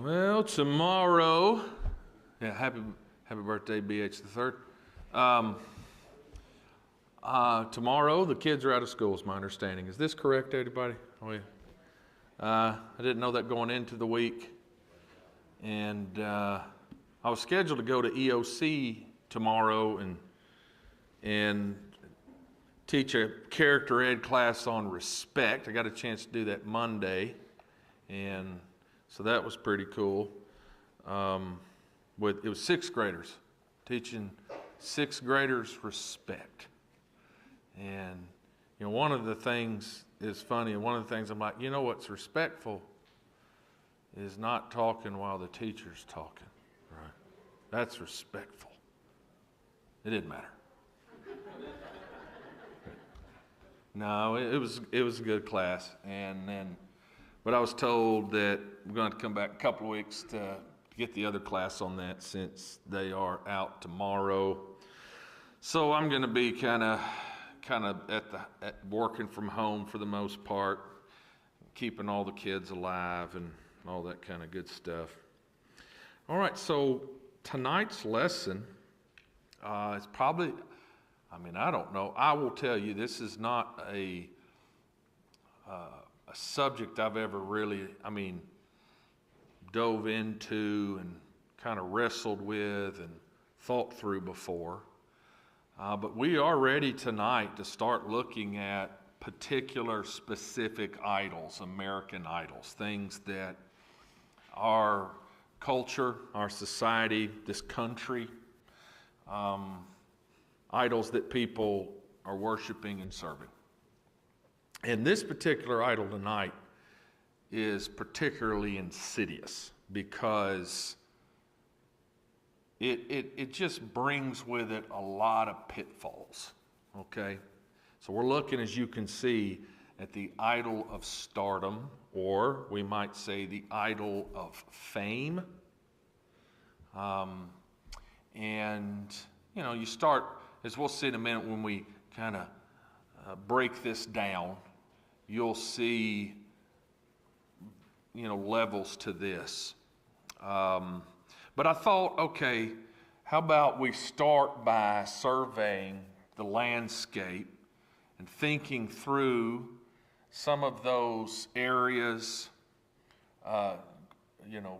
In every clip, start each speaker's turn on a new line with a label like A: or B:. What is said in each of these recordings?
A: Well, tomorrow, yeah, happy birthday, BH the third. Tomorrow, the kids are out of school, is my understanding. Is this correct, everybody? Oh, yeah. I didn't know that going into the week. And I was scheduled to go to EOC tomorrow and teach a character ed class on respect. I got a chance to do that Monday, and so that was pretty cool. It was sixth graders, teaching sixth graders respect. And one of the things is funny, and one of the things I'm like, what's respectful is not talking while the teacher's talking, right? That's respectful. It didn't matter. No, it was a good class, but I was told that we're going to come back a couple of weeks to get the other class on that since they are out tomorrow. So I'm going to be kind of at working from home for the most part, keeping all the kids alive and all that kind of good stuff. All right, so tonight's lesson is probably, I don't know. I will tell you, this is not a subject I've ever really, dove into and kind of wrestled with and thought through before. But we are ready tonight to start looking at particular specific idols, American idols, things that our culture, our society, this country, idols that people are worshiping and serving. And this particular idol tonight is particularly insidious because it just brings with it a lot of pitfalls, okay? So we're looking, as you can see, at the idol of stardom, or we might say the idol of fame. You start, as we'll see in a minute when we kind of break this down, you'll see, levels to this. But I thought, okay, how about we start by surveying the landscape and thinking through some of those areas,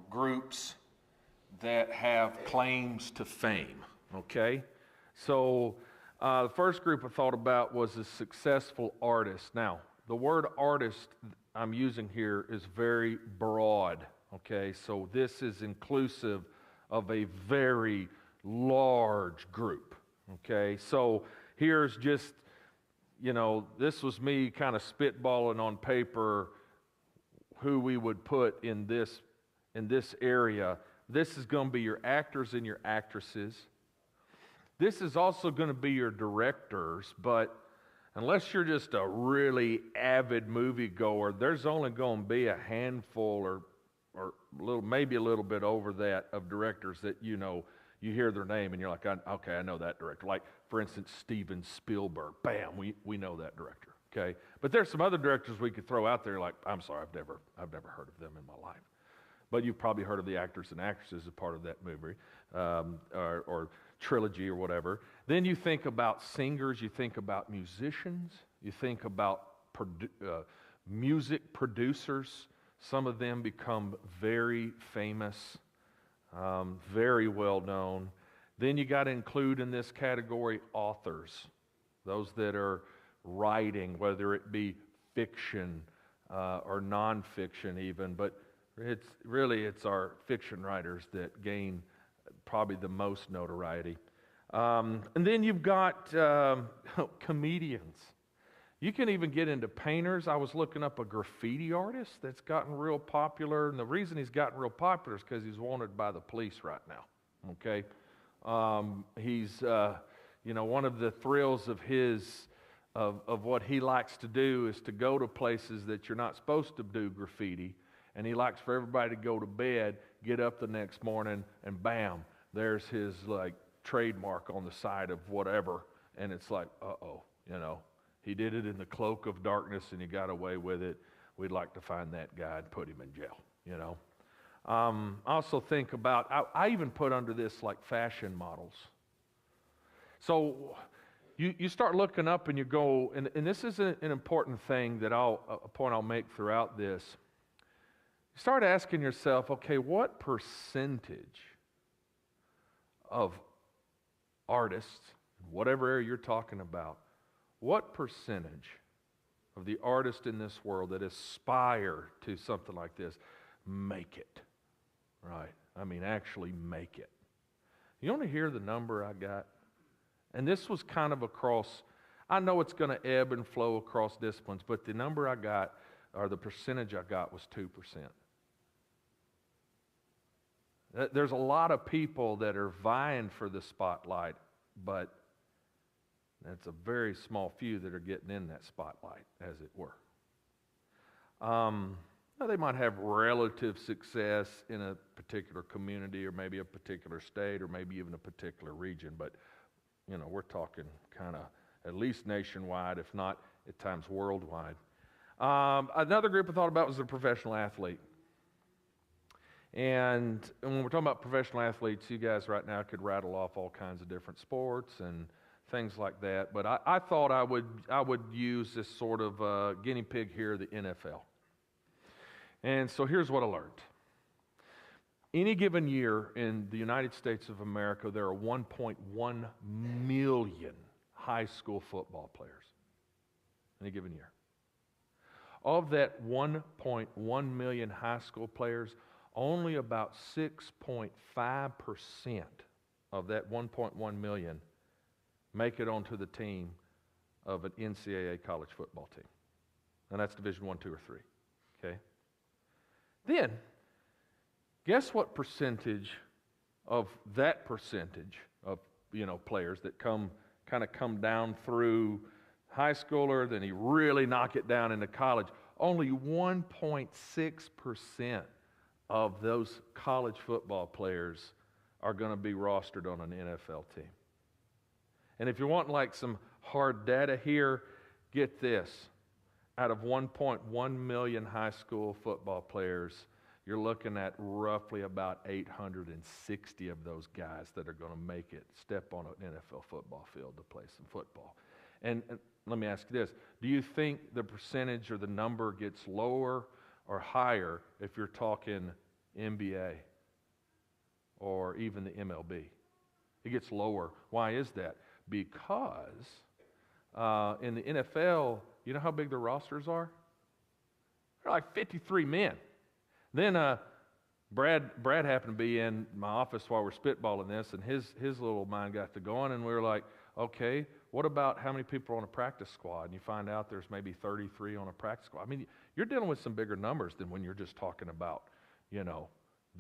A: groups that have claims to fame, okay? So the first group I thought about was a successful artist. Now, the word artist I'm using here is very broad, okay? So this is inclusive of a very large group, okay? So here's just, this was me kind of spitballing on paper who we would put in this area. This is going to be your actors and your actresses. This is also going to be your directors, but unless you're just a really avid moviegoer, there's only going to be a handful or maybe a little bit over that of directors that you hear their name and you're like, okay, I know that director. Like, for instance, Steven Spielberg. Bam, we know that director, okay? But there's some other directors we could throw out there like, I'm sorry, I've never heard of them in my life. But you've probably heard of the actors and actresses as part of that movie or trilogy or whatever. Then you think about singers, you think about musicians, you think about music producers. Some of them become very famous, very well known. Then you got to include in this category authors, those that are writing, whether it be fiction or nonfiction even, but it's our fiction writers that gain probably the most notoriety. And then you've got comedians. You can even get into painters. I was looking up a graffiti artist that's gotten real popular, and the reason he's gotten real popular is because he's wanted by the police right now, okay? He's, one of the thrills of of what he likes to do is to go to places that you're not supposed to do graffiti, and he likes for everybody to go to bed, get up the next morning, and bam, there's his, trademark on the side of whatever, and it's like, he did it in the cloak of darkness and he got away with it. We'd like to find that guy and put him in jail, I also think about, I even put under this like fashion models. So you start looking up and you go, and this is an important thing that a point I'll make throughout this. You start asking yourself, okay, what percentage of artists, whatever area you're talking about, what percentage of the artists in this world that aspire to something like this make it? Right? I mean, actually make it. You want to hear the number I got? And this was kind of across, I know it's going to ebb and flow across disciplines, but the number I got, or the percentage I got, was 2%. There's a lot of people that are vying for the spotlight, but it's a very small few that are getting in that spotlight, as it were. Now they might have relative success in a particular community or maybe a particular state or maybe even a particular region, but we're talking kind of at least nationwide, if not at times worldwide. Another group I thought about was the professional athlete. And when we're talking about professional athletes, you guys right now could rattle off all kinds of different sports and things like that. But I thought I would use this sort of guinea pig here, the NFL. And so here's what I learned. Any given year in the United States of America, there are 1.1 million high school football players. Any given year. Of that 1.1 million high school players, only about 6.5% of that 1.1 million make it onto the team of an NCAA college football team. And that's Division I, II, or III. Okay? Then, guess what percentage of that percentage of players that come down through high schooler, then you really knock it down into college. Only 1.6% of those college football players are going to be rostered on an NFL team. And if you want like some hard data here, get this. Out of 1.1 million high school football players, you're looking at roughly about 860 of those guys that are going to make it, step on an NFL football field to play some football. And let me ask you this. Do you think the percentage or the number gets lower or higher if you're talking NBA or even the MLB? It gets lower. Why is that? Because in the NFL, you know how big the rosters are? They're like 53 men. Then Brad happened to be in my office while we're spitballing this, and his little mind got to going, and we were like, okay, what about how many people are on a practice squad? And you find out there's maybe 33 on a practice squad. I mean, you're dealing with some bigger numbers than when you're just talking about, the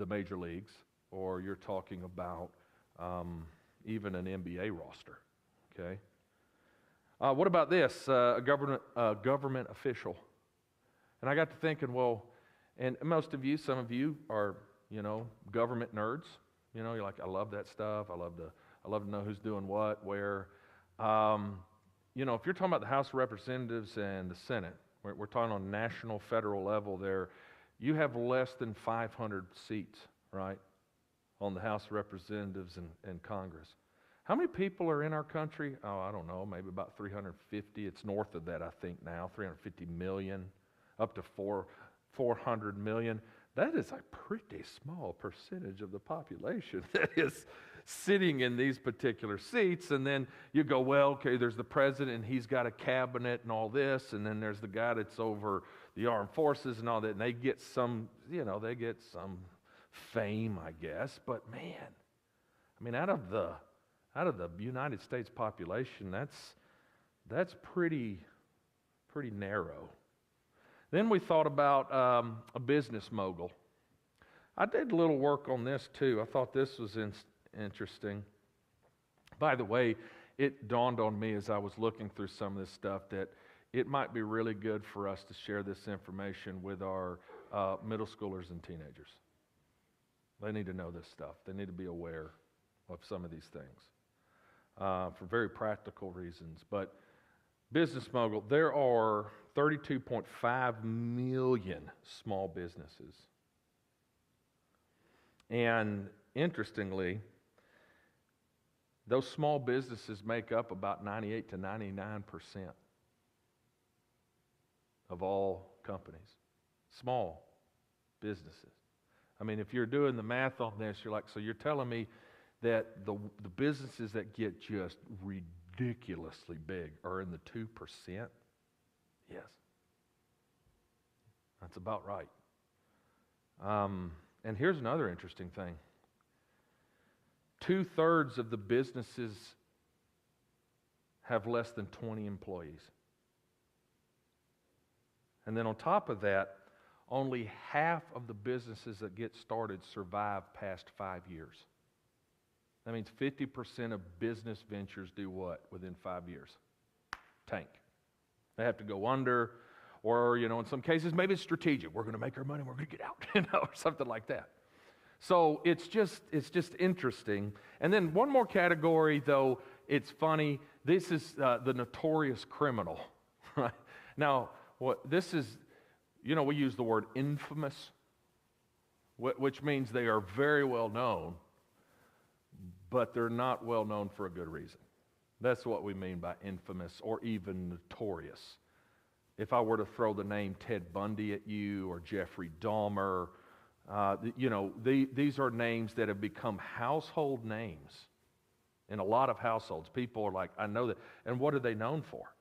A: major leagues, or you're talking about even an NBA roster, okay? What about this, a government official? And I got to thinking, well, and most of you, some of you are, government nerds. You're like, I love that stuff. I love to know who's doing what, where. If you're talking about the House of Representatives and the Senate, we're talking on national, federal level there, you have less than 500 seats, right, on the House of Representatives and Congress. How many people are in our country? Oh, I don't know, maybe about 350. It's north of that, I think, now, 350 million, up to 400 million. That is a pretty small percentage of the population that is sitting in these particular seats. And then you go, well, okay, there's the president and he's got a cabinet and all this, and then there's the guy that's over the armed forces and all that, and they get some, they get some fame, I guess. But man, I mean, out of the United States population, that's pretty narrow. Then we thought about a business mogul. I did a little work on this too. I thought this was interesting. By the way, it dawned on me as I was looking through some of this stuff that it might be really good for us to share this information with our middle schoolers and teenagers. They need to know this stuff. They need to be aware of some of these things for very practical reasons. But business mogul, there are 32.5 million small businesses And interestingly, those small businesses make up about 98 to 99% of all companies. Small businesses. I mean, if you're doing the math on this, you're like, so you're telling me that the businesses that get just ridiculously big are in the 2%? Yes. That's about right. And here's another interesting thing. 2/3 of the businesses have less than 20 employees. And then on top of that, only half of the businesses that get started survive past 5 years. That means 50% of business ventures do what within 5 years? Tank. They have to go under, or, in some cases, maybe it's strategic. We're going to make our money, we're going to get out, or something like that. So it's just interesting. And then one more category, though, it's funny. This is the notorious criminal. Right? Now, this is, we use the word infamous, which means they are very well known, but they're not well known for a good reason. That's what we mean by infamous or even notorious. If I were to throw the name Ted Bundy at you or Jeffrey Dahmer, these are names that have become household names in a lot of households. People are like, I know that. And what are they known for?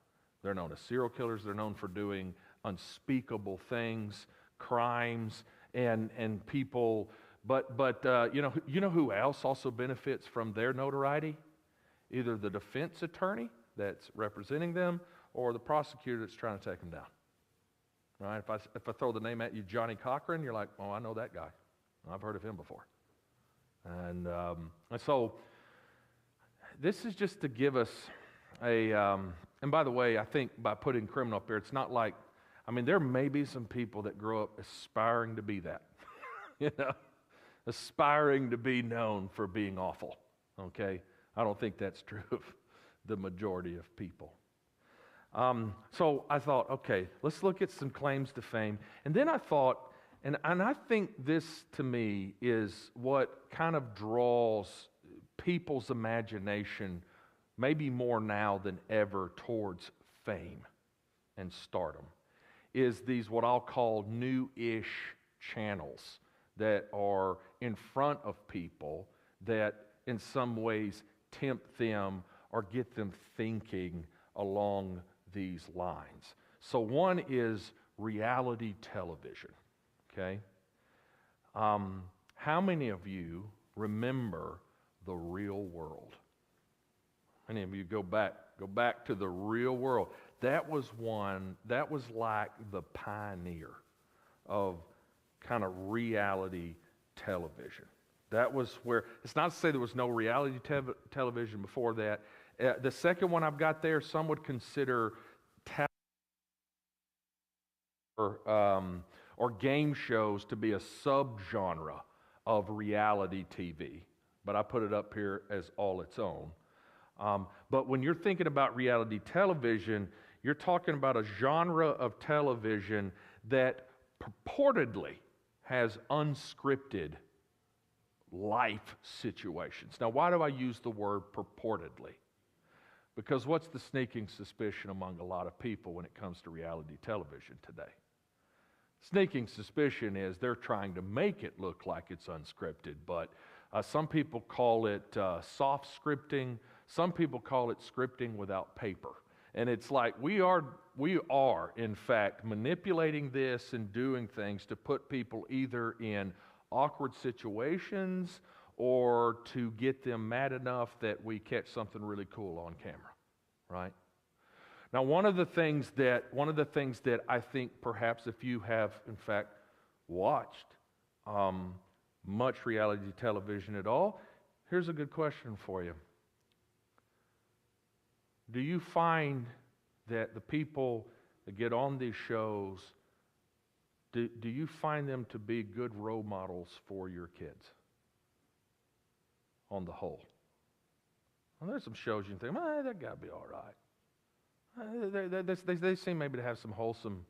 A: They're known as serial killers. They're known for doing unspeakable things, crimes, and people. But you know who else also benefits from their notoriety? Either the defense attorney that's representing them or the prosecutor that's trying to take them down. Right? If I throw the name at you, Johnny Cochran, you're like, oh, I know that guy. I've heard of him before. And so this is just to give us and by the way, I think by putting criminal up there, it's not like, there may be some people that grow up aspiring to be that. Aspiring to be known for being awful. Okay? I don't think that's true of the majority of people. So I thought, okay, let's look at some claims to fame. And then I thought, and I think this to me is what kind of draws people's imagination maybe more now than ever towards fame and stardom, is these what I'll call new-ish channels that are in front of people that in some ways tempt them or get them thinking along these lines. So one is reality television, okay? How many of you remember The Real World? How many of you go back to The Real World? That was like the pioneer of kind of reality television. That was where, it's not to say there was no reality television before that. The second one I've got there, some would consider or game shows to be a subgenre of reality TV. But I put it up here as all its own. But when you're thinking about reality television, you're talking about a genre of television that purportedly has unscripted life situations. Now, why do I use the word purportedly? Because what's the sneaking suspicion among a lot of people when it comes to reality television today? Sneaking suspicion is they're trying to make it look like it's unscripted, but some people call it soft scripting. Some people call it scripting without paper. And it's like we are, in fact, manipulating this and doing things to put people either in awkward situations or to get them mad enough that we catch something really cool on camera, right? Now, one of the things that I think perhaps if you have, in fact, watched much reality television at all, here's a good question for you. Do you find that the people that get on these shows, do you find them to be good role models for your kids on the whole? Well, there's some shows you can think, that got to be all right. They seem maybe to have some wholesome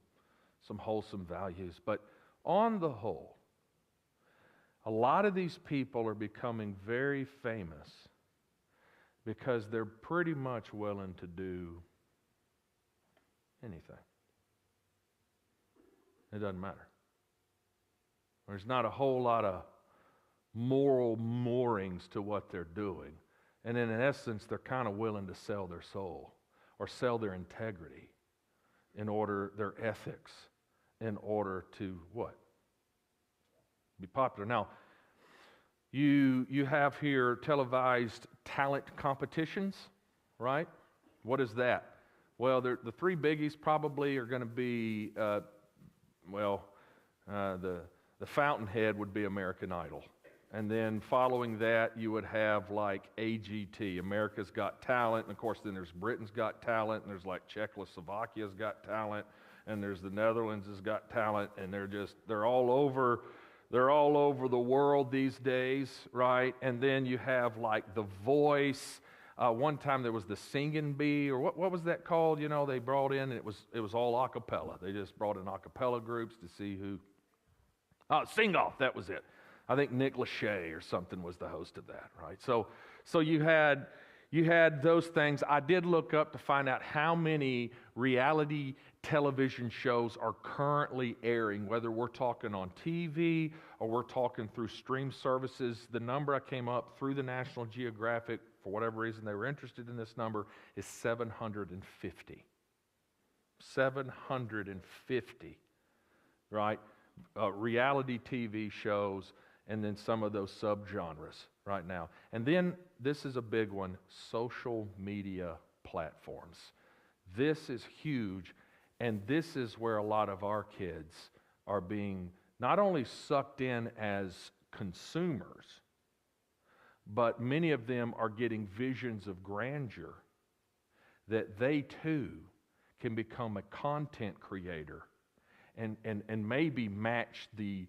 A: values, but on the whole, A lot of these people are becoming very famous because they're pretty much willing to do anything. It doesn't matter. There's not a whole lot of moral moorings to what they're doing. And in essence, they're kind of willing to sell their soul or sell their integrity their ethics, in order to what? Be popular. Now, you have here televised talent competitions, right? What is that? Well, the three biggies probably are going to be, the fountainhead would be American Idol. And then following that, you would have like AGT, America's Got Talent. And of course, then there's Britain's Got Talent, and there's like Czechoslovakia's Got Talent, and there's the Netherlands' has Got Talent, and they're all over the world these days, right? And then you have like The Voice. One time there was the Singing Bee, or what was that called? You know, they brought in, and it was all a cappella. They just brought in a cappella groups to see who. Sing Off, that was it. I think Nick Lachey or something was the host of that, right? So you had those things. I did look up to find out how many reality television shows are currently airing, whether we're talking on TV or we're talking through stream services. The number I came up through the National Geographic, for whatever reason they were interested in this number, is 750. 750, right? Reality TV shows, and then some of those subgenres right now. And then, this is a big one, social media platforms. This is huge, and this is where a lot of our kids are being not only sucked in as consumers, but many of them are getting visions of grandeur that they too can become a content creator and maybe match the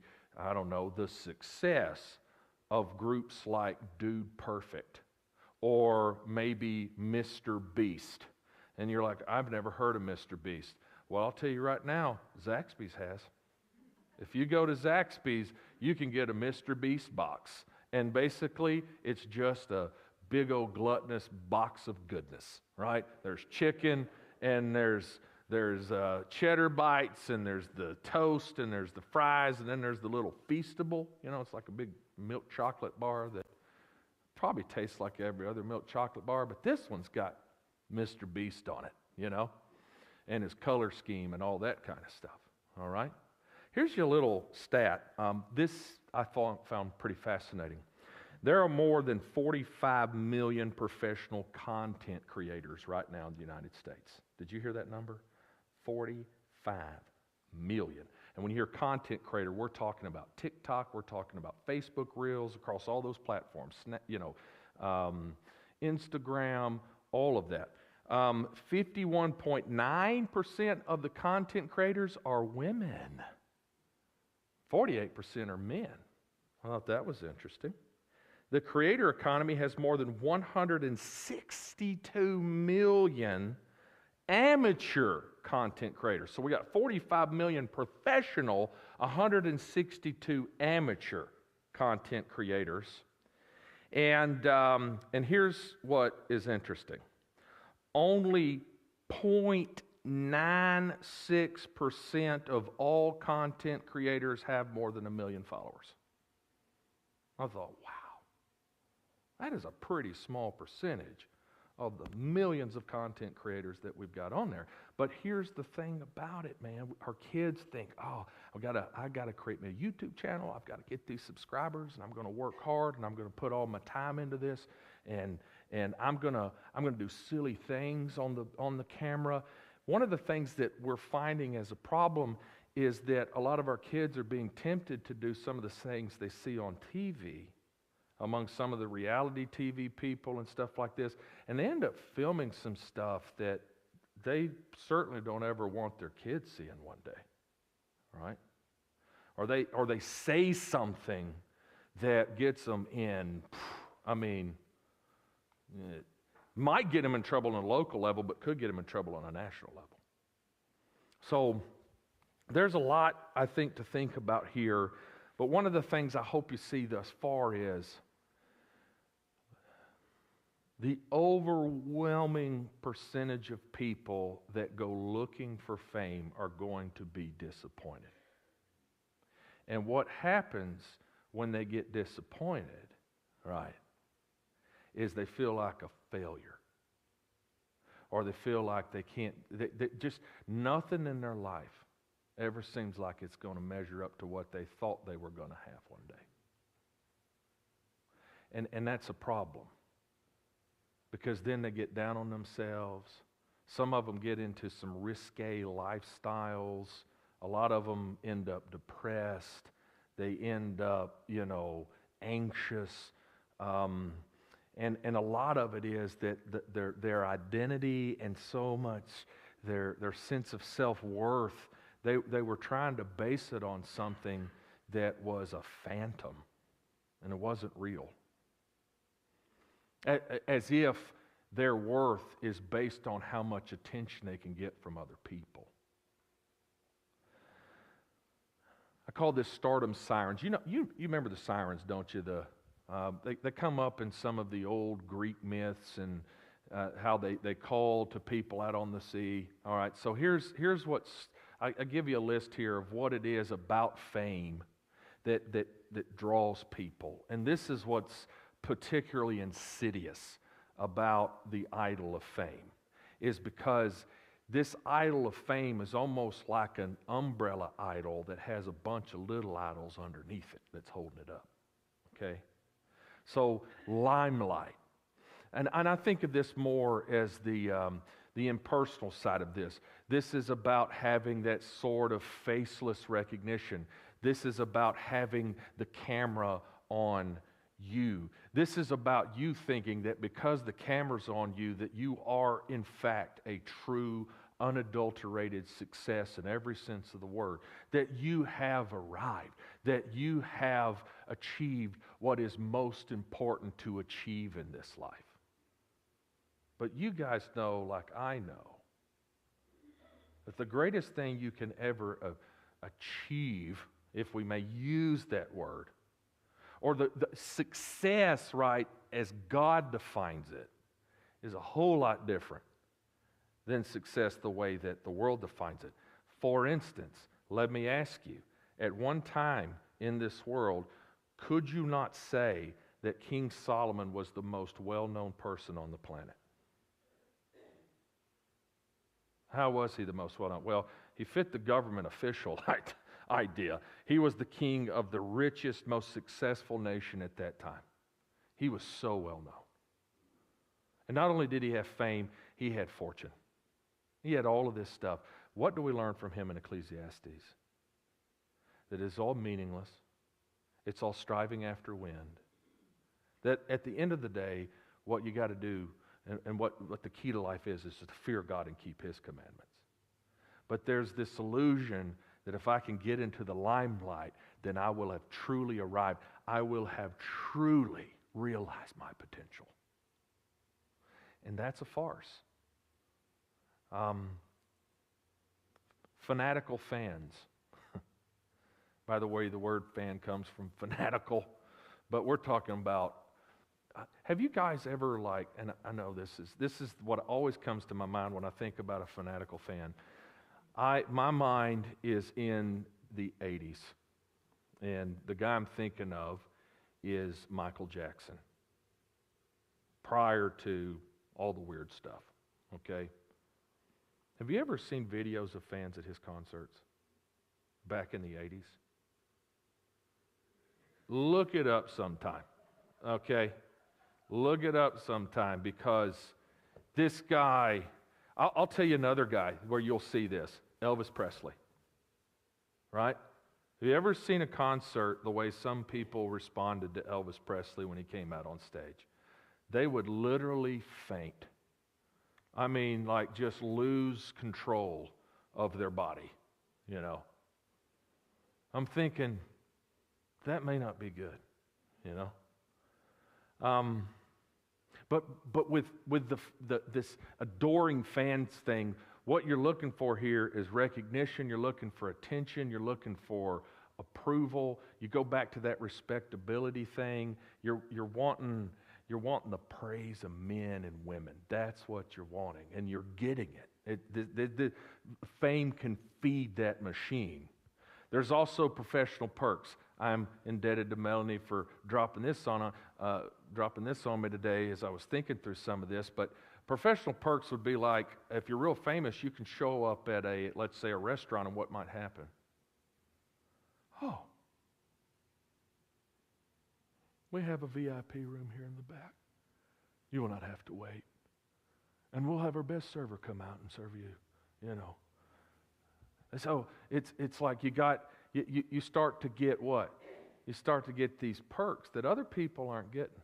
A: success of groups like Dude Perfect or maybe Mr. Beast. And you're like, I've never heard of Mr. Beast. Well, I'll tell you right now, Zaxby's has. If you go to Zaxby's, you can get a Mr. Beast box. And basically, it's just a big old gluttonous box of goodness, right? There's chicken, and there's cheddar bites, and there's the toast, and there's the fries, and then there's the little Feastable. You know, it's like a big milk chocolate bar that probably tastes like every other milk chocolate bar, but this one's got Mr. Beast on it, you know, and his color scheme and all that kind of stuff, all right? Here's your little stat. This I found pretty fascinating. There are more than 45 million professional content creators right now in the United States. Did you hear that number? 45 million. And when you hear content creator, we're talking about TikTok, we're talking about Facebook Reels, across all those platforms, Instagram, all of that. 51.9% of the content creators are women. 48% are men. I thought that was interesting. The creator economy has more than 162 million amateur content creators. So we got 45 million professional, 162 amateur content creators. And here's what is interesting. Only 0.96% of all content creators have more than 1 million followers. I thought, wow, that is a pretty small percentage of the millions of content creators that we've got on there. But here's the thing about it, man. Our kids think, oh, I gotta create me a YouTube channel. I've got to get these subscribers, and I'm going to work hard, and I'm going to put all my time into this, and I'm gonna do silly things on the camera. One of the things that we're finding as a problem is that a lot of our kids are being tempted to do some of the things they see on TV, among some of the reality TV people and stuff like this, and they end up filming some stuff that they certainly don't ever want their kids seeing one day, right? Or they say something that gets them in, it might get them in trouble on a local level, but could get them in trouble on a national level. So there's a lot, I think, to think about here. But one of the things I hope you see thus far is the overwhelming percentage of people that go looking for fame are going to be disappointed. And what happens when they get disappointed, right, is they feel like a failure. Or they feel like they can't, just nothing in their life ever seems like it's going to measure up to what they thought they were going to have one day. And that's a problem. Because then they get down on themselves. Some of them get into some risque lifestyles. A lot of them end up depressed. They end up, anxious. And a lot of it is that their identity and so much their sense of self-worth, they were trying to base it on something that was a phantom, and it wasn't real. As if their worth is based on how much attention they can get from other people. I call this Stardom sirens. You remember the sirens, don't you? They come up in some of the old Greek myths and how they call to people out on the sea. All right, so here's what's, I give you a list here of what it is about fame that draws people. And this is what's particularly insidious about the idol of fame, is because this idol of fame is almost like an umbrella idol that has a bunch of little idols underneath it that's holding it up. Okay? So, limelight. And I think of this more as the impersonal side of this. This is about having that sort of faceless recognition. This is about having the camera on you. This is about you thinking that because the camera's on you, that you are in fact a true, unadulterated success in every sense of the word. That you have arrived. That you have achieved what is most important to achieve in this life. But you guys know, like I know, that the greatest thing you can ever achieve, if we may use that word, or the success, right, as God defines it, is a whole lot different than success the way that the world defines it. For instance, let me ask you, at one time in this world, could you not say that King Solomon was the most well-known person on the planet? How was he the most well-known? Well, he fit the government official idea. He was the king of the richest, most successful nation at that time. He was so well known. And not only did he have fame, he had fortune. He had all of this stuff. What do we learn from him in Ecclesiastes? That it's all meaningless. It's all striving after wind. That at the end of the day, what you got to do and what the key to life is to fear God and keep His commandments. But there's this illusion that if I can get into the limelight, then I will have truly arrived. I will have truly realized my potential. And that's a farce. Fanatical fans. By the way, the word fan comes from fanatical, but we're talking about, have you guys ever and I know this is what always comes to my mind when I think about a fanatical fan. My mind is in the 80s, and the guy I'm thinking of is Michael Jackson, prior to all the weird stuff, okay? Have you ever seen videos of fans at his concerts back in the 80s? Look it up sometime, okay? Look it up sometime, because this guy, I'll tell you another guy where you'll see this, Elvis Presley, right? Have you ever seen a concert the way some people responded to Elvis Presley when he came out on stage? They would literally faint. I mean, just lose control of their body, I'm thinking, that may not be good, But with this adoring fans thing, what you're looking for here is recognition, you're looking for attention, you're looking for approval. You go back to that respectability thing. You're wanting the praise of men and women. That's what you're wanting, and you're getting it. The fame can feed that machine. There's also professional perks. I'm indebted to Melanie for dropping this on me today as I was thinking through some of this. But professional perks would be like, if you're real famous, you can show up at let's say a restaurant, and what might happen? Oh, we have a VIP room here in the back. You will not have to wait. And we'll have our best server come out and serve you, you know. And so it's like you start to get what? You start to get these perks that other people aren't getting.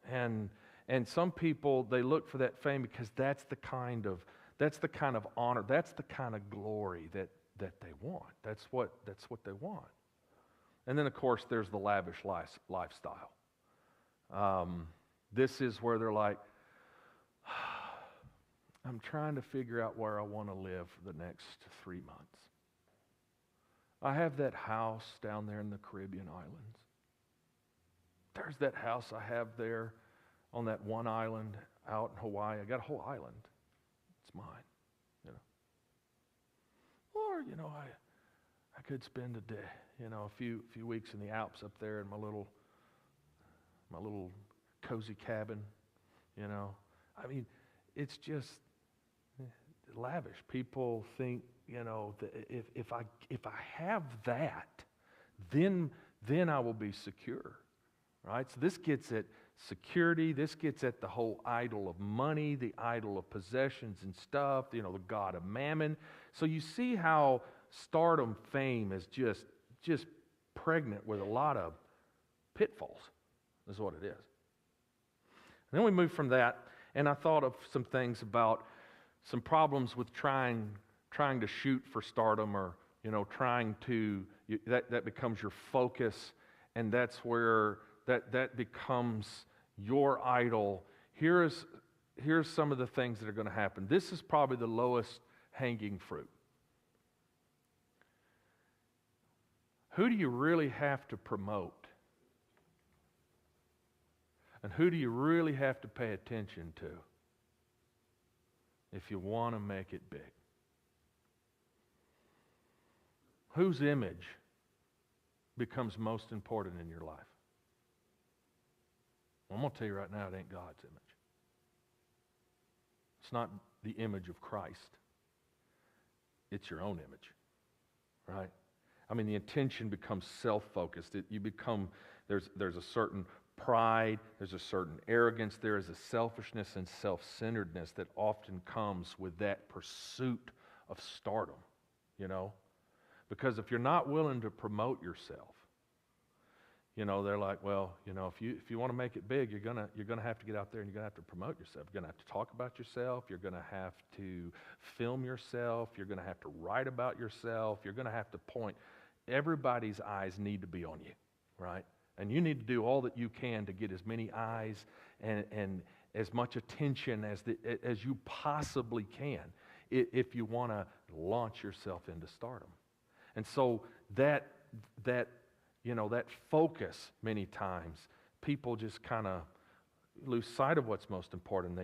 A: And some people, they look for that fame because that's the kind of honor, that's the kind of glory that they want. That's what they want. And then of course there's the lavish lifestyle. This is where they're like, I'm trying to figure out where I want to live for the next 3 months. I have that house down there in the Caribbean islands. There's that house I have there on that one island out in Hawaii. I got a whole island. It's mine, you know. Or, you know, I could spend a day, you know, a few weeks in the Alps up there in my little cozy cabin, you know. I mean, it's just lavish. People think, you know, that if I have that, then I will be secure, right? So this gets at security. This gets at the whole idol of money, the idol of possessions and stuff, you know, the god of mammon. So you see how stardom fame is just pregnant with a lot of pitfalls, is what it is. And then we move from that, and I thought of some things about some problems with trying to shoot for stardom, or, you know, that becomes your focus, and that's where that becomes your idol. Here's some of the things that are going to happen. This is probably the lowest hanging fruit. Who do you really have to promote? And who do you really have to pay attention to if you want to make it big? Whose image becomes most important in your life? I'm going to tell you right now, it ain't God's image. It's not the image of Christ. It's your own image, right? I mean, the attention becomes self-focused. There's a certain pride, there's a certain arrogance, there is a selfishness and self-centeredness that often comes with that pursuit of stardom, you know? Because if you're not willing to promote yourself, you know, they're like, well, you know, if you want to make it big, you're gonna have to get out there and you're gonna have to promote yourself. You're gonna have to talk about yourself. You're gonna have to film yourself. You're gonna have to write about yourself. You're gonna have to point. Everybody's eyes need to be on you, right? And you need to do all that you can to get as many eyes and as much attention as you possibly can if you want to launch yourself into stardom. And so that focus, many times, people just kind of lose sight of what's most important.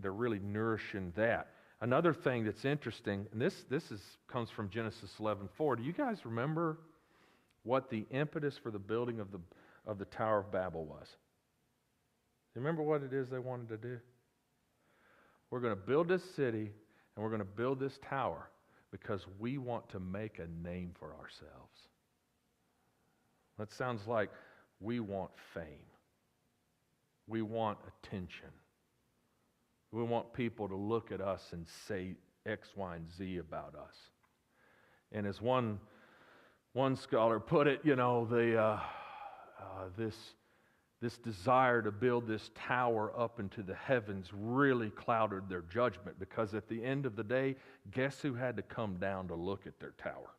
A: They're really nourishing that. Another thing that's interesting, and this comes from Genesis 11:4. Do you guys remember what the impetus for the building of the Tower of Babel was? You remember what it is they wanted to do? We're going to build this city, and we're going to build this tower because we want to make a name for ourselves. That sounds like we want fame. We want attention. We want people to look at us and say X, Y, and Z about us. And as one scholar put it, you know, this desire to build this tower up into the heavens really clouded their judgment, because at the end of the day, guess who had to come down to look at their tower?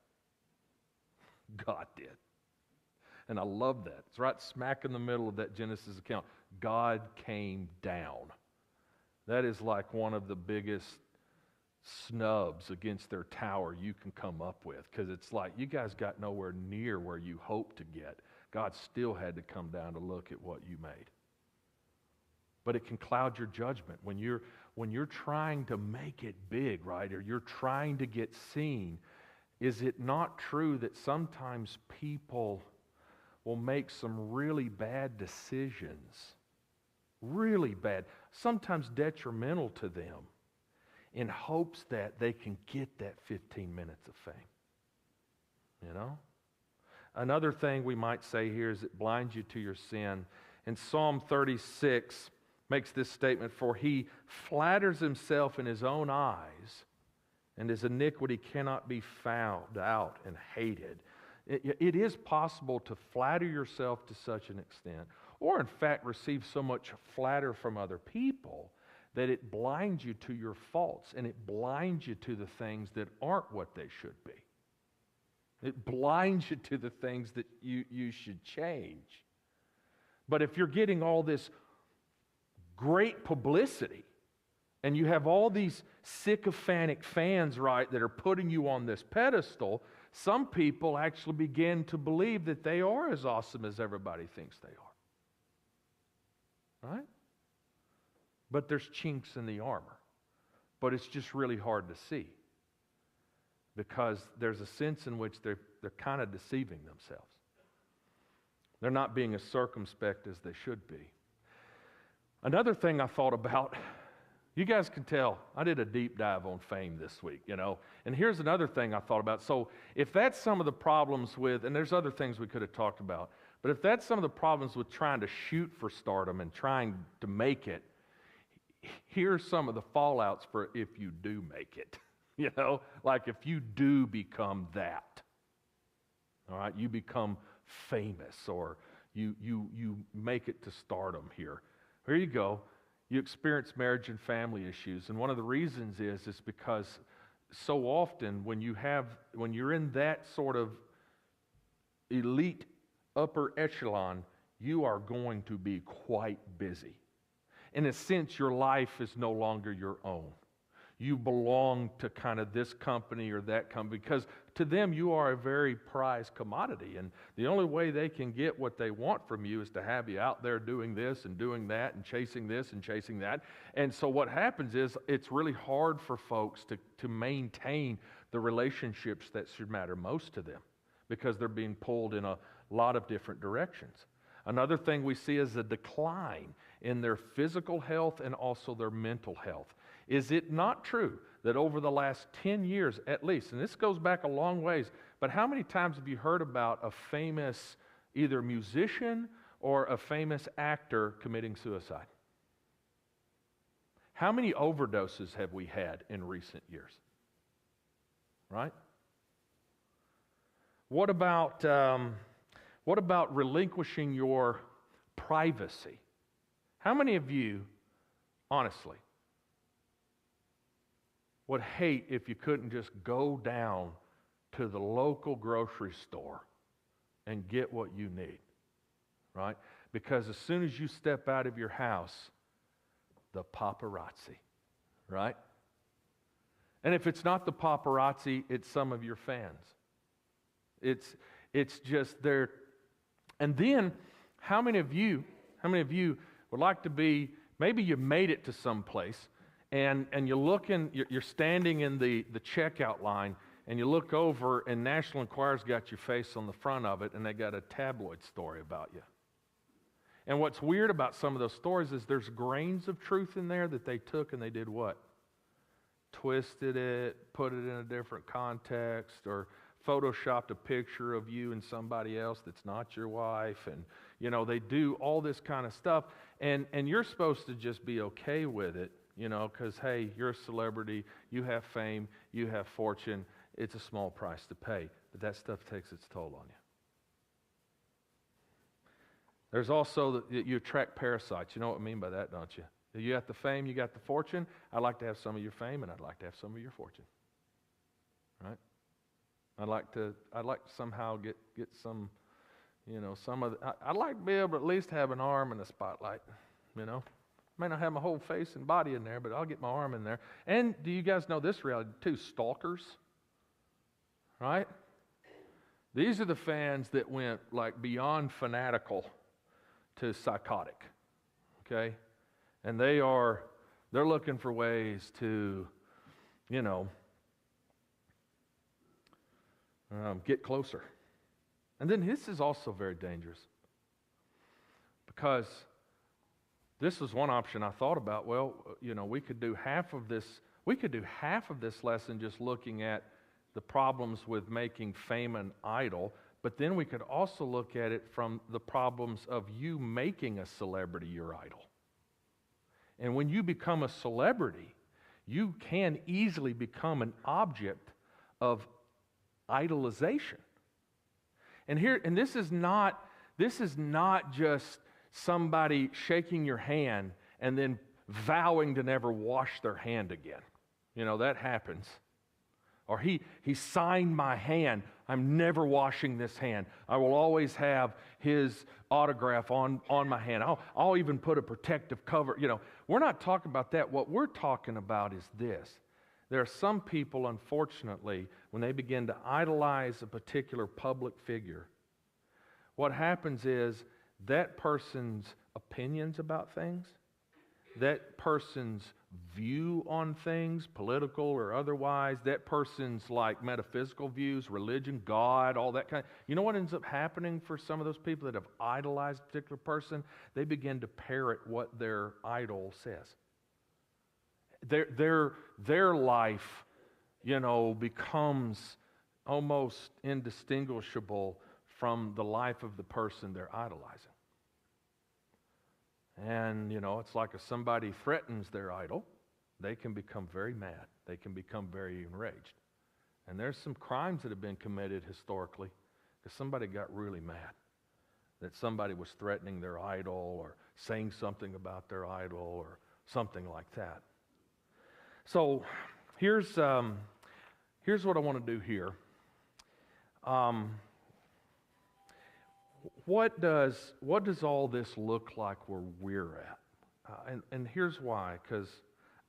A: God did. And I love that. It's right smack in the middle of that Genesis account. God came down. That is like one of the biggest snubs against their tower you can come up with, because it's like you guys got nowhere near where you hoped to get. God still had to come down to look at what you made. But it can cloud your judgment when you're trying to make it big, right? Or you're trying to get seen. Is it not true that sometimes people will make some really bad decisions, really bad, sometimes detrimental to them, in hopes that they can get that 15 minutes of fame? You know? Another thing we might say here is it blinds you to your sin. In Psalm 36 makes this statement, "For he flatters himself in his own eyes, and his iniquity cannot be found out and hated." It is possible to flatter yourself to such an extent, or in fact receive so much flatter from other people, that it blinds you to your faults, and it blinds you to the things that aren't what they should be. It blinds you to the things that you should change. But if you're getting all this great publicity, and you have all these sycophantic fans, right, that are putting you on this pedestal, some people actually begin to believe that they are as awesome as everybody thinks they are. Right? But there's chinks in the armor. But it's just really hard to see, because there's a sense in which they're kind of deceiving themselves. They're not being as circumspect as they should be. Another thing I thought about, you guys can tell, I did a deep dive on fame this week, and here's another thing I thought about. So if that's some of the problems with, and there's other things we could have talked about, but if that's some of the problems with trying to shoot for stardom and trying to make it, here's some of the fallouts for if you do make it. Like if you do become that, all right, you become famous, or you make it to stardom here. Here you go. You experience marriage and family issues, and one of the reasons is because so often when you're in that sort of elite upper echelon, you are going to be quite busy. In a sense, your life is no longer your own. You belong to kind of this company or that company, because to them you are a very prized commodity, and the only way they can get what they want from you is to have you out there doing this and doing that and chasing this and chasing that. And so what happens is it's really hard for folks to maintain the relationships that should matter most to them, because they're being pulled in a lot of different directions. Another thing we see is a decline in their physical health and also their mental health. Is it not true that over the last 10 years at least, and this goes back a long ways, but how many times have you heard about a famous either musician or a famous actor committing suicide? How many overdoses have we had in recent years? Right? What about relinquishing your privacy? How many of you, honestly, would hate if you couldn't just go down to the local grocery store and get what you need, right? Because as soon as you step out of your house, the paparazzi, right? And if it's not the paparazzi, it's some of your fans. It's just there. And then, how many of you would like to be, maybe you made it to some place, and you're standing in the checkout line, and you look over, and National Enquirer's got your face on the front of it, and they got a tabloid story about you. And what's weird about some of those stories is there's grains of truth in there that they took and they did what? Twisted it, put it in a different context, or photoshopped a picture of you and somebody else that's not your wife, and they do all this kind of stuff, and you're supposed to just be okay with it, because hey, you're a celebrity, you have fame, you have fortune, it's a small price to pay, but that stuff takes its toll on you. There's also that you attract parasites. You know what I mean by that, don't you? You got the fame, you got the fortune. I'd like to have some of your fame, and I'd like to have some of your fortune. Right? I'd like to somehow get some, some of the, I'd like to be able to at least have an arm in the spotlight, May not have my whole face and body in there, but I'll get my arm in there. And do you guys know this reality too? Stalkers, right? These are the fans that went like beyond fanatical to psychotic, okay? And they're looking for ways to, get closer. And then this is also very dangerous because this was one option I thought about. Well, we could do half of this. We could do half of this lesson just looking at the problems with making fame an idol, but then we could also look at it from the problems of you making a celebrity your idol. And when you become a celebrity, you can easily become an object of idolization. And this is not just somebody shaking your hand and then vowing to never wash their hand again. That happens. Or he signed my hand. I'm never washing this hand. I will always have his autograph on my hand. I'll even put a protective cover. We're not talking about that. What we're talking about is this. There are some people, unfortunately, when they begin to idolize a particular public figure, what happens is that person's opinions about things, that person's view on things, political or otherwise, that person's metaphysical views, religion, God, all that kind of, you know what ends up happening for some of those people that have idolized a particular person? They begin to parrot what their idol says. Their life, becomes almost indistinguishable from the life of the person they're idolizing. And, it's like if somebody threatens their idol, they can become very mad. They can become very enraged. And there's some crimes that have been committed historically because somebody got really mad that somebody was threatening their idol or saying something about their idol or something like that. So here's what I want to do here. What does all this look like where we're at? And here's why, because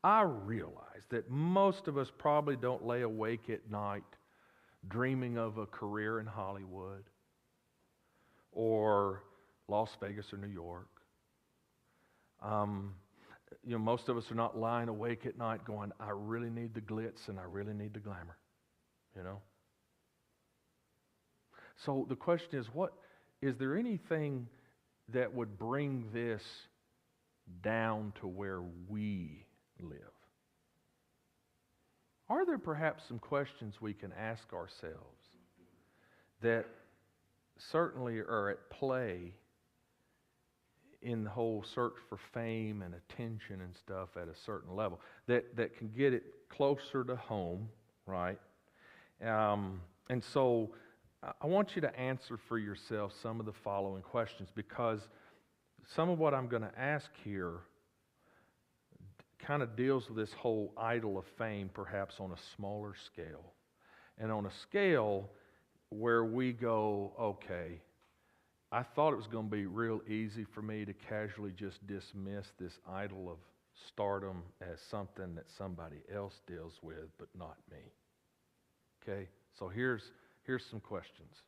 A: I realize that most of us probably don't lay awake at night dreaming of a career in Hollywood or Las Vegas or New York. Most of us are not lying awake at night going, I really need the glitz and I really need the glamour, So the question is, is there anything that would bring this down to where we live? Are there perhaps some questions we can ask ourselves that certainly are at play in the whole search for fame and attention and stuff at a certain level that can get it closer to home, right? And so I want you to answer for yourself some of the following questions, because some of what I'm going to ask here kind of deals with this whole idol of fame, perhaps on a smaller scale. And on a scale where we go, okay, I thought it was going to be real easy for me to casually just dismiss this idol of stardom as something that somebody else deals with, but not me. Okay, so here's some questions.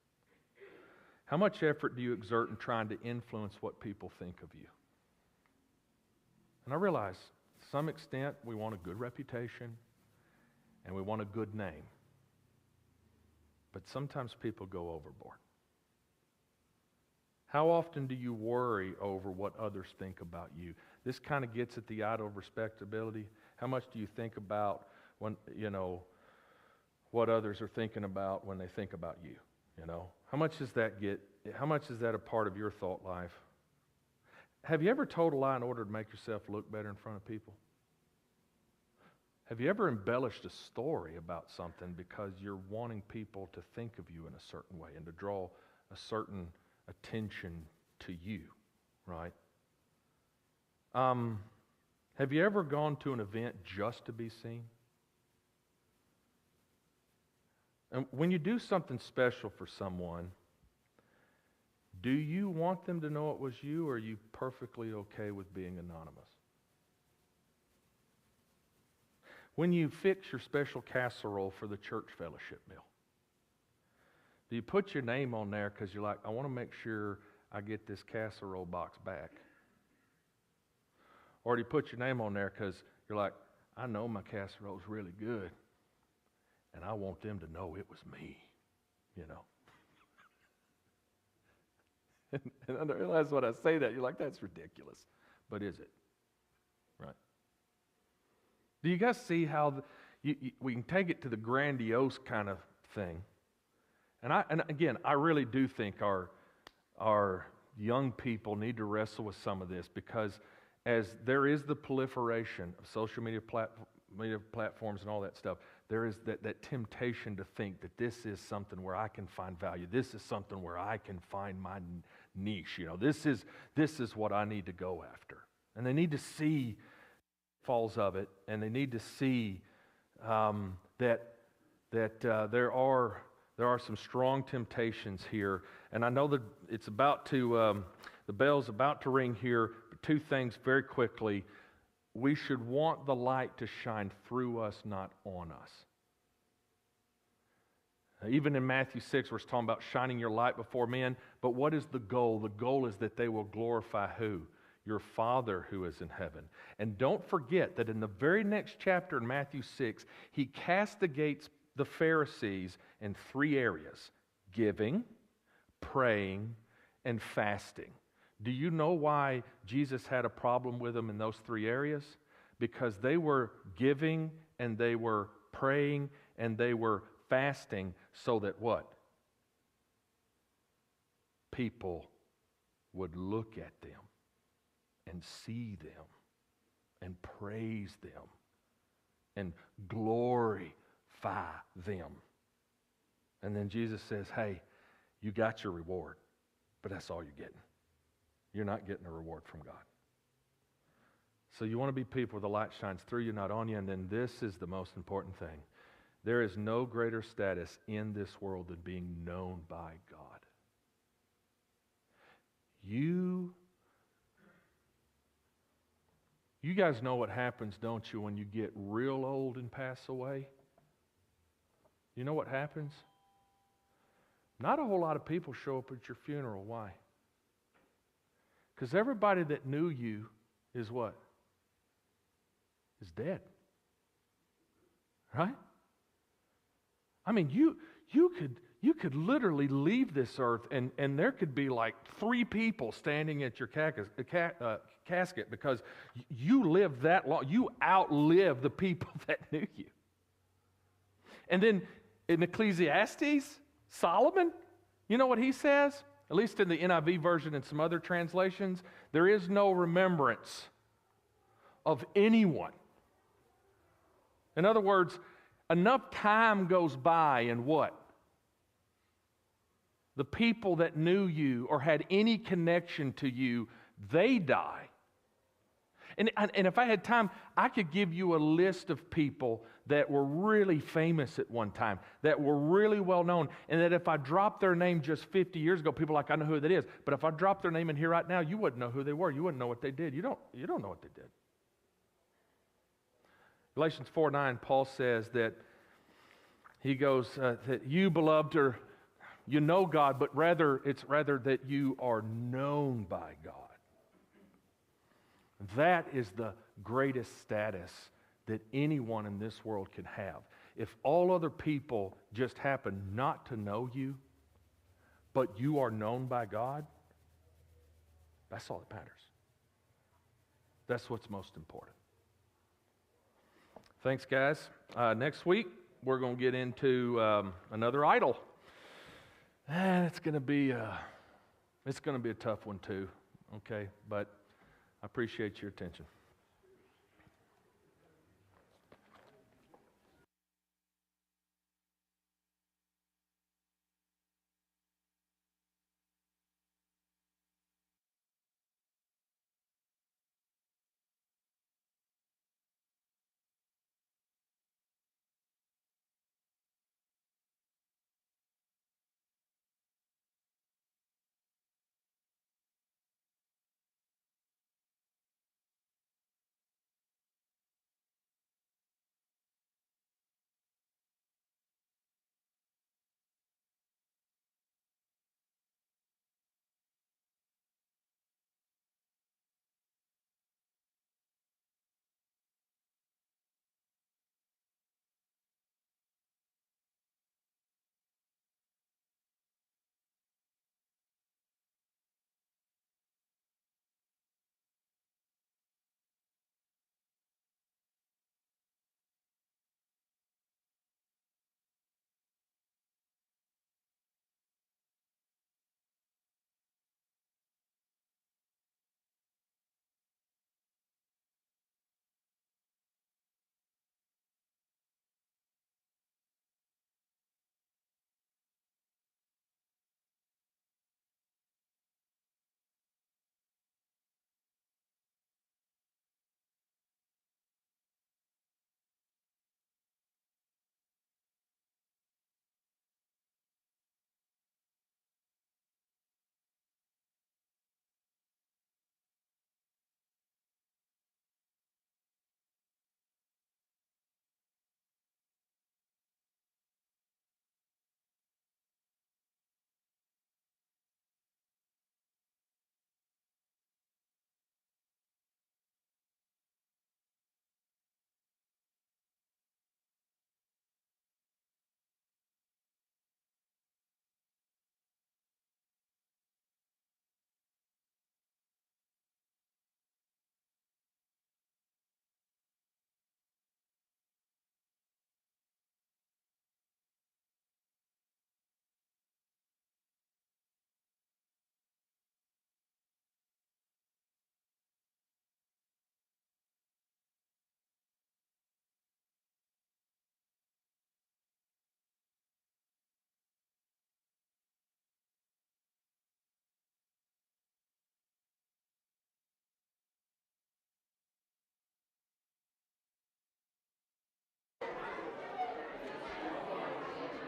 A: How much effort do you exert in trying to influence what people think of you? And I realize, to some extent, we want a good reputation and we want a good name. But sometimes people go overboard. How often do you worry over what others think about you? This kind of gets at the idol of respectability. How much do you think about when, what others are thinking about when they think about you? How much does that a part of your thought life? Have you ever told a lie in order to make yourself look better in front of people? Have you ever embellished a story about something because you're wanting people to think of you in a certain way and to draw a certain attention to you, right? Have you ever gone to an event just to be seen? And when you do something special for someone, do you want them to know it was you, or are you perfectly okay with being anonymous? When you fix your special casserole for the church fellowship meal, do you put your name on there because you're like, I want to make sure I get this casserole box back? Or do you put your name on there because you're like, I know my casserole's really good, and I want them to know it was me, you know? And I realize when I say that, you're like, that's ridiculous. But is it? Right? Do you guys see how we can take it to the grandiose kind of thing? And again, I really do think our young people need to wrestle with some of this, because as there is the proliferation of social media platforms and all that stuff, there is that temptation to think that this is something where I can find value. This is something where I can find my niche. You know, this is what I need to go after. And they need to see falls of it, and they need to see that there are some strong temptations here. And I know that it's about to the bell's about to ring here. But two things very quickly. We should want the light to shine through us, not on us. Even in Matthew 6, we're talking about shining your light before men. But what is the goal? The goal is that they will glorify who? Your Father who is in heaven. And don't forget that in the very next chapter in Matthew 6, he castigates the Pharisees in three areas: giving, praying, and fasting. Do you know why Jesus had a problem with them in those three areas? Because they were giving, and they were praying, and they were fasting so that what? People would look at them and see them and praise them and glorify them. And then Jesus says, hey, you got your reward, but that's all you're getting. You're not getting a reward from God. So you want to be people where the light shines through you, not on you. And then this is the most important thing. There is no greater status in this world than being known by God. You guys know what happens, don't you, when you get real old and pass away? You know what happens? Not a whole lot of people show up at your funeral. Why? Because everybody that knew you is what? Is dead. Right? I mean, you could literally leave this earth and there could be like 3 people standing at your casket because you lived that long. You outlived the people that knew you. And then in Ecclesiastes, Solomon, you know what he says? At least in the NIV version and some other translations, there is no remembrance of anyone. In other words, enough time goes by and what? The people that knew you or had any connection to you, they die. And if I had time, I could give you a list of people that were really famous at one time, that were really well known, and that if I dropped their name just 50 years ago, people are like, I know who that is. But if I dropped their name in here right now, you wouldn't know who they were. You wouldn't know what they did. You don't know what they did. Galatians 4:9, Paul says that he goes, that you, beloved, you know God, but it's rather that you are known by God. That is the greatest status that anyone in this world can have. If all other people just happen not to know you, but you are known by God, that's all that matters. That's what's most important. Thanks, guys. Next week, we're going to get into another idol. It's going to be a tough one too, okay? But I appreciate your attention.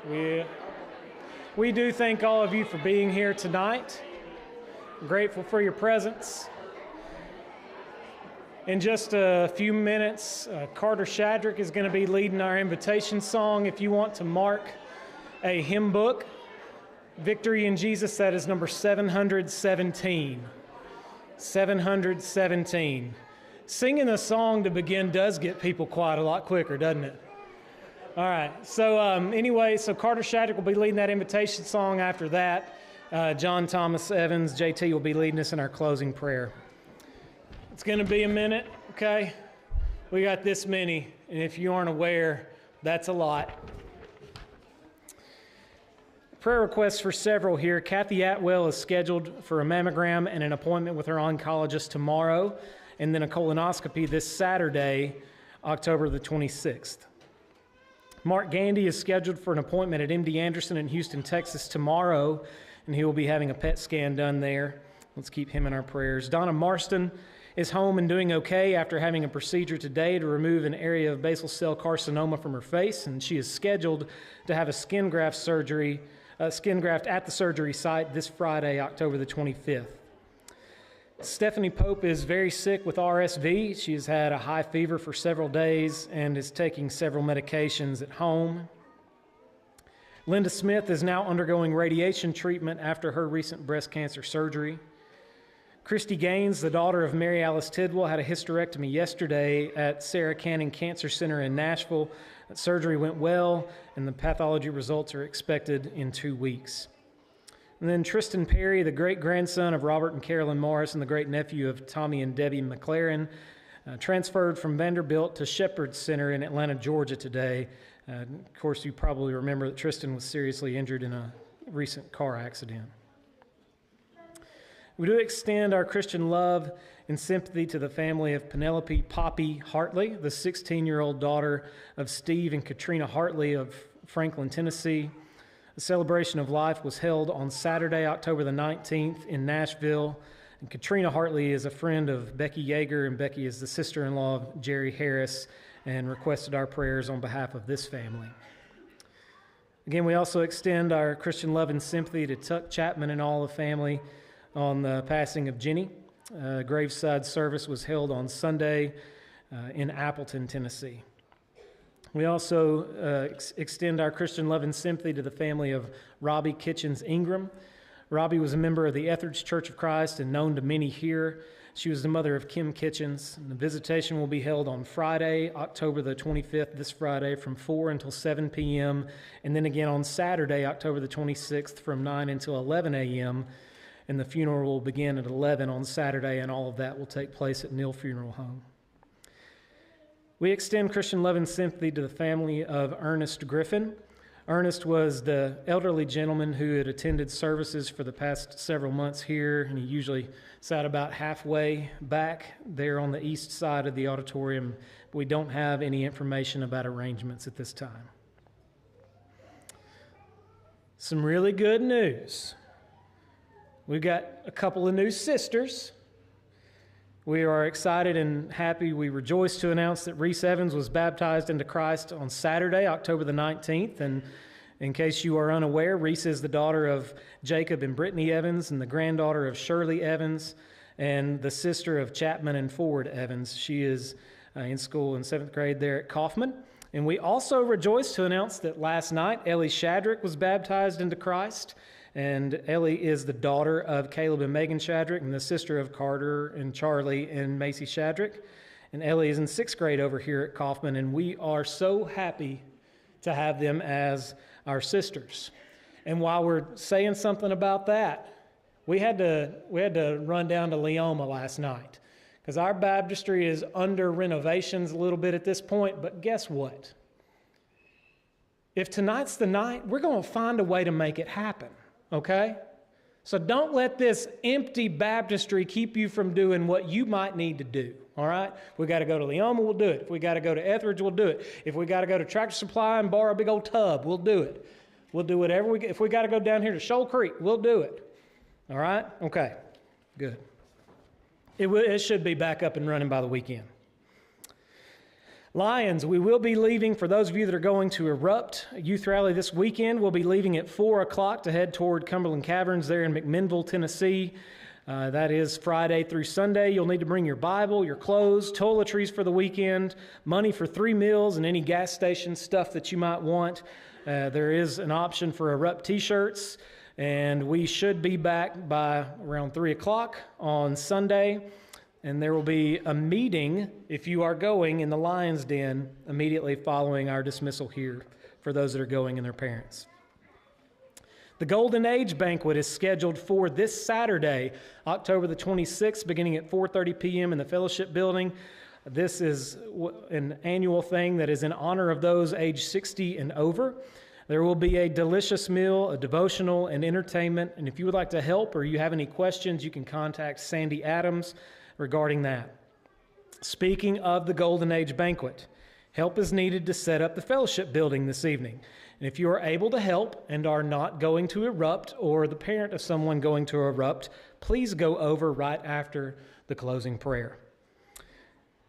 B: We do thank all of you for being here tonight. I'm grateful for your presence. In just a few minutes, Carter Shadrick is going to be leading our invitation song. If you want to mark a hymn book, Victory in Jesus, that is number 717. 717. Singing a song to begin does get people quiet a lot quicker, doesn't it? All right. So anyway, Carter Shadrick will be leading that invitation song. After that, John Thomas Evans, JT, will be leading us in our closing prayer. It's going to be a minute, okay? We got this many, and if you aren't aware, that's a lot. Prayer requests for several here. Kathy Atwell is scheduled for a mammogram and an appointment with her oncologist tomorrow, and then a colonoscopy this Saturday, October the 26th. Mark Gandy is scheduled for an appointment at MD Anderson in Houston, Texas tomorrow, and he will be having a PET scan done there. Let's keep him in our prayers. Donna Marston is home and doing okay after having a procedure today to remove an area of basal cell carcinoma from her face, and she is scheduled to have a skin graft at the surgery site this Friday, October the 25th. Stephanie Pope is very sick with RSV. She has had a high fever for several days and is taking several medications at home. Linda Smith is now undergoing radiation treatment after her recent breast cancer surgery. Christy Gaines, the daughter of Mary Alice Tidwell, had a hysterectomy yesterday at Sarah Canning Cancer Center in Nashville. That surgery went well, and the pathology results are expected in 2 weeks. And then Tristan Perry, the great-grandson of Robert and Carolyn Morris and the great-nephew of Tommy and Debbie McLaren, transferred from Vanderbilt to Shepherd Center in Atlanta, Georgia today. Of course, you probably remember that Tristan was seriously injured in a recent car accident. We do extend our Christian love and sympathy to the family of Penelope Poppy Hartley, the 16-year-old daughter of Steve and Katrina Hartley of Franklin, Tennessee. The celebration of life was held on Saturday, October the 19th in Nashville. And Katrina Hartley is a friend of Becky Yeager, and Becky is the sister-in-law of Jerry Harris, and requested our prayers on behalf of this family. Again, we also extend our Christian love and sympathy to Tuck Chapman and all the family on the passing of Jenny. Graveside service was held on Sunday in Appleton, Tennessee. We also extend our Christian love and sympathy to the family of Robbie Kitchens Ingram. Robbie was a member of the Etheridge Church of Christ and known to many here. She was the mother of Kim Kitchens. And the visitation will be held on Friday, October the 25th, this Friday, from 4 until 7 p.m., and then again on Saturday, October the 26th, from 9 until 11 a.m., and the funeral will begin at 11 on Saturday, and all of that will take place at Neal Funeral Home. We extend Christian love and sympathy to the family of Ernest Griffin. Ernest was the elderly gentleman who had attended services for the past several months here, and he usually sat about halfway back there on the east side of the auditorium. We don't have any information about arrangements at this time. Some really good news. We've got a couple of new sisters. We are excited and happy. We rejoice to announce that Reese Evans was baptized into Christ on Saturday, October the 19th. And in case you are unaware, Reese is the daughter of Jacob and Brittany Evans and the granddaughter of Shirley Evans and the sister of Chapman and Ford Evans. She is in school in 7th grade there at Kaufman. And we also rejoice to announce that last night, Ellie Shadrick was baptized into Christ. And Ellie is the daughter of Caleb and Megan Shadrick and the sister of Carter and Charlie and Macy Shadrick. And Ellie is in 6th grade over here at Kaufman, and we are so happy to have them as our sisters. And while we're saying something about that, we had to run down to Leoma last night because our baptistry is under renovations a little bit at this point, but guess what? If tonight's the night, we're going to find a way to make it happen. Okay? So don't let this empty baptistry keep you from doing what you might need to do, all right? If we got to go to Leoma, we'll do it. If we got to go to Etheridge, we'll do it. If we got to go to Tractor Supply and borrow a big old tub, we'll do it. We'll do whatever if we got to go down here to Shoal Creek, we'll do it. All right? Okay, good. It should be back up and running by the weekend. Lions, we will be leaving, for those of you that are going to Erupt Youth Rally this weekend, we'll be leaving at 4 o'clock to head toward Cumberland Caverns there in McMinnville, Tennessee. That is Friday through Sunday. You'll need to bring your Bible, your clothes, toiletries for the weekend, money for 3 meals, and any gas station stuff that you might want. There is an option for Erupt t-shirts, and we should be back by around 3 o'clock on Sunday. And there will be a meeting, if you are going, in the Lion's Den immediately following our dismissal here for those that are going and their parents. The Golden Age Banquet is scheduled for this Saturday, October the 26th, beginning at 4:30 p.m. in the Fellowship Building. This is an annual thing that is in honor of those age 60 and over. There will be a delicious meal, a devotional, and entertainment. And if you would like to help or you have any questions, you can contact Sandy Adams regarding that. Speaking of the Golden Age Banquet, help is needed to set up the Fellowship Building this evening. And if you are able to help and are not going to Erupt or the parent of someone going to Erupt, please go over right after the closing prayer.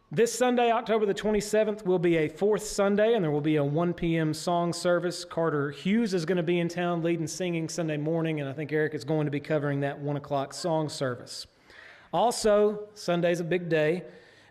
B: This Sunday, October the 27th, will be a fourth Sunday, and there will be a 1 p.m. song service. Carter Hughes is going to be in town leading singing Sunday morning, and I think Eric is going to be covering that 1 o'clock song service. Also, Sunday's a big day.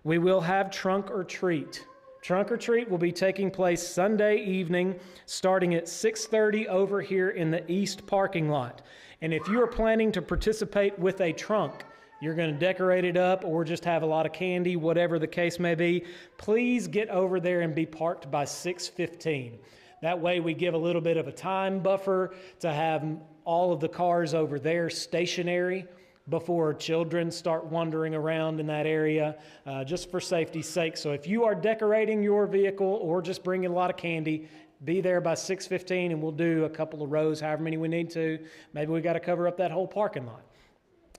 B: We will have Trunk or Treat. Trunk or Treat will be taking place Sunday evening, starting at 6:30 over here in the east parking lot. And if you are planning to participate with a trunk, you're going to decorate it up or just have a lot of candy, whatever the case may be, please get over there and be parked by 6:15. That way we give a little bit of a time buffer to have all of the cars over there stationary before children start wandering around in that area, just for safety's sake. So if you are decorating your vehicle or just bringing a lot of candy, be there by 6:15 and we'll do a couple of rows, however many we need to. Maybe we got to cover up that whole parking lot.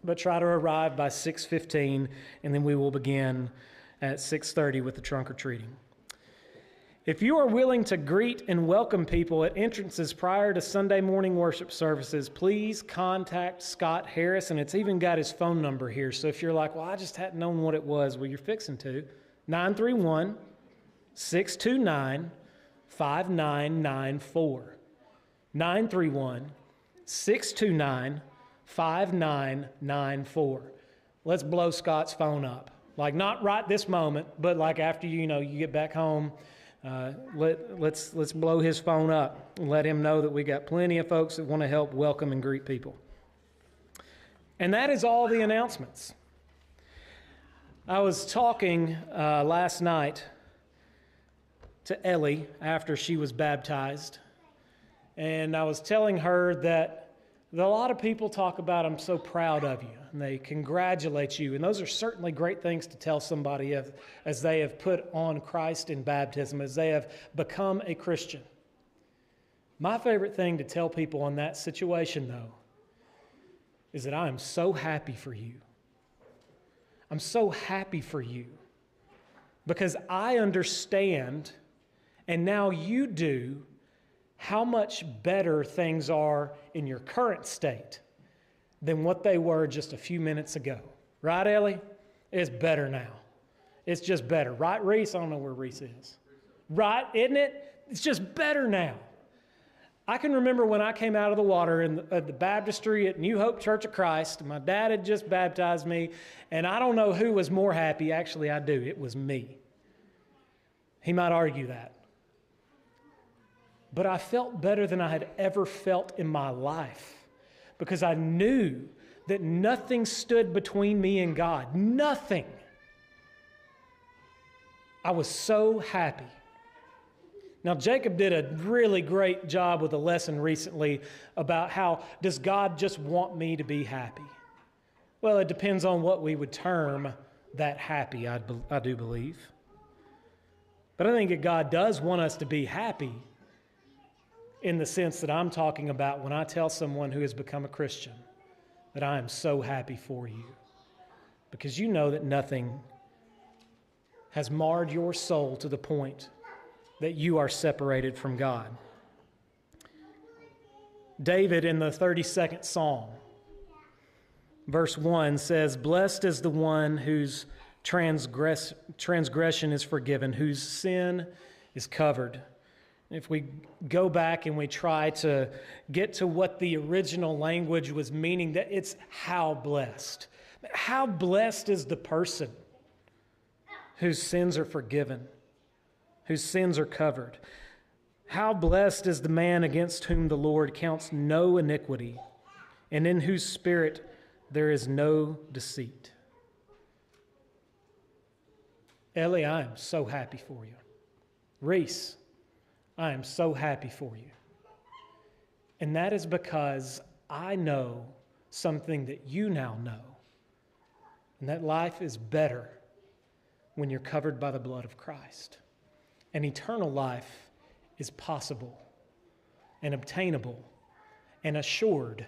B: But try to arrive by 6:15, and then we will begin at 6:30 with the trunk or treating. If you are willing to greet and welcome people at entrances prior to Sunday morning worship services, please contact Scott Harris, and it's even got his phone number here. So if you're like, well, I just hadn't known what it was, well, you're fixing to. 931-629-5994. 931-629-5994. Let's blow Scott's phone up. Like not right this moment, but like after you get back home. Let's blow his phone up and let him know that we got plenty of folks that want to help welcome and greet people. And that is all the announcements. I was talking last night to Ellie after she was baptized, and I was telling her that a lot of people talk about, I'm so proud of you, and they congratulate you. And those are certainly great things to tell somebody as they have put on Christ in baptism, as they have become a Christian. My favorite thing to tell people in that situation, though, is that I am so happy for you. I'm so happy for you because I understand, and now you do, how much better things are in your current state than what they were just a few minutes ago. Right, Ellie? It's better now. It's just better. Right, Reese? I don't know where Reese is. Right, isn't it? It's just better now. I can remember when I came out of the water at the baptistry at New Hope Church of Christ. My dad had just baptized me, and I don't know who was more happy. Actually, I do. It was me. He might argue that. But I felt better than I had ever felt in my life because I knew that nothing stood between me and God. Nothing. I was so happy. Now, Jacob did a really great job with a lesson recently about how does God just want me to be happy? Well, it depends on what we would term that happy, I do believe. But I think that God does want us to be happy in the sense that I'm talking about when I tell someone who has become a Christian that I am so happy for you. Because you know that nothing has marred your soul to the point that you are separated from God. David in the 32nd Psalm, verse 1 says, "Blessed is the one whose transgression is forgiven, whose sin is covered. If we go back and we try to get to what the original language was meaning, that it's how blessed. How blessed is the person whose sins are forgiven, whose sins are covered. How blessed is the man against whom the Lord counts no iniquity, and in whose spirit there is no deceit. Ellie, I am so happy for you. Reese, I am so happy for you. And that is because I know something that you now know, and that life is better when you're covered by the blood of Christ. And eternal life is possible and obtainable and assured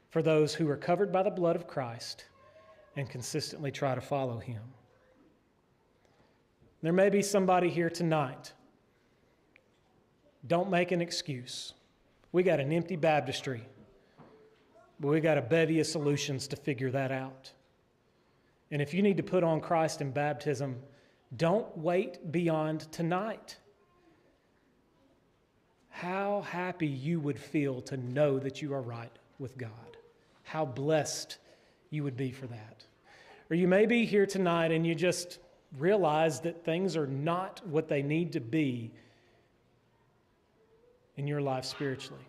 B: for those who are covered by the blood of Christ and consistently try to follow him. There may be somebody here tonight. Don't make an excuse. We got an empty baptistry, but we got a bevy of solutions to figure that out. And if you need to put on Christ in baptism, don't wait beyond tonight. How happy you would feel to know that you are right with God. How blessed you would be for that. Or you may be here tonight and you just realize that things are not what they need to be in your life spiritually.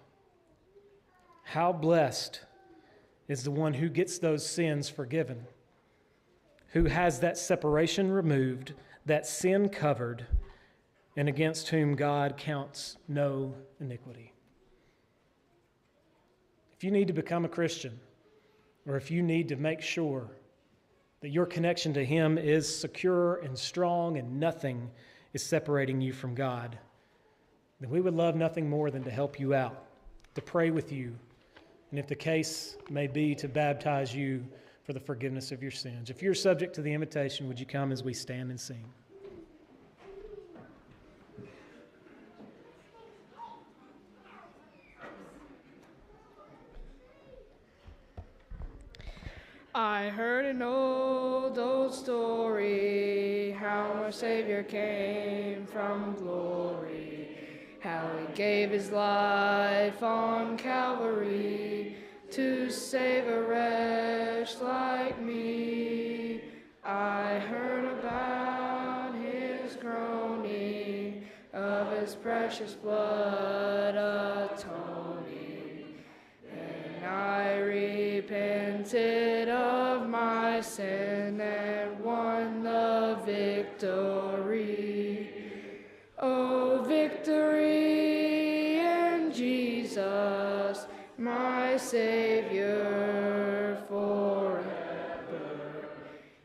B: How blessed is the one who gets those sins forgiven, who has that separation removed, that sin covered, and against whom God counts no iniquity. If you need to become a Christian, or if you need to make sure that your connection to Him is secure and strong and nothing is separating you from God, then we would love nothing more than to help you out, to pray with you, and if the case may be, to baptize you for the forgiveness of your sins. If you're subject to the invitation, would you come as we stand and sing?
C: I heard an old story, how our Savior came from glory, how He gave His life on Calvary to save a wretch like me. I heard about His groaning, of His precious blood atoning, and I repented of my sin and won the victory. Oh, victory in Jesus, my Savior forever.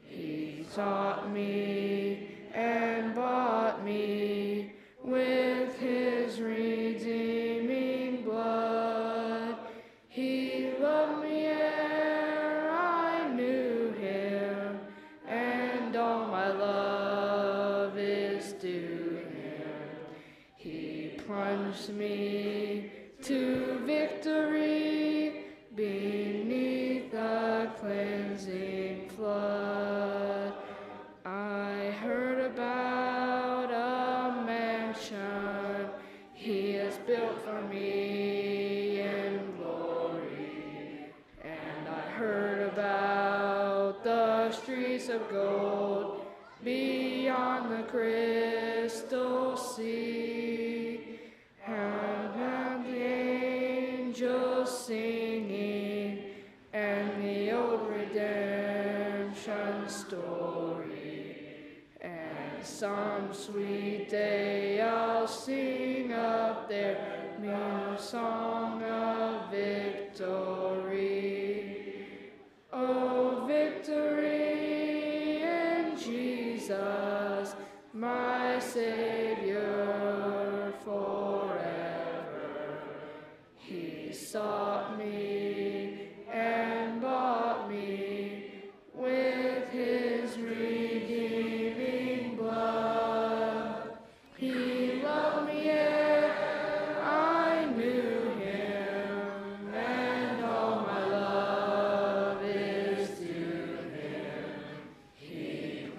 C: He taught me and bought me with His redeeming blood. He loved me ere I knew Him, and all my love is due Him. He plunged me to victory beneath the cleansing flood. I heard about a mansion He has built for me in glory, and I heard about the streets of gold beyond the crystal sea, and the angels singing, and the old redemption story. And some sweet day I'll sing up there new song of victory. Oh, victory in Jesus, my Savior forever. He sought me and bought me with His redeeming blood. He loved me ere I knew Him, and all my love is due Him. He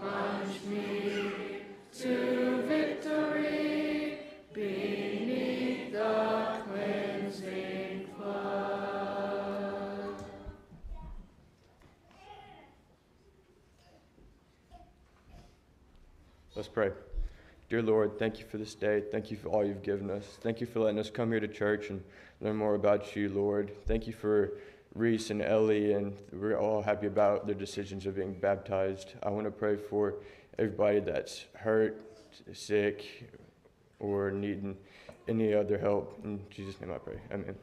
D: Let's pray. Dear Lord, thank you for this day. Thank you for all you've given us. Thank you for letting us come here to church and learn more about you, Lord. Thank you for Reese and Ellie, and we're all happy about their decisions of being baptized. I want to pray for everybody that's hurt, sick, or needing any other help. In Jesus' name I pray. Amen.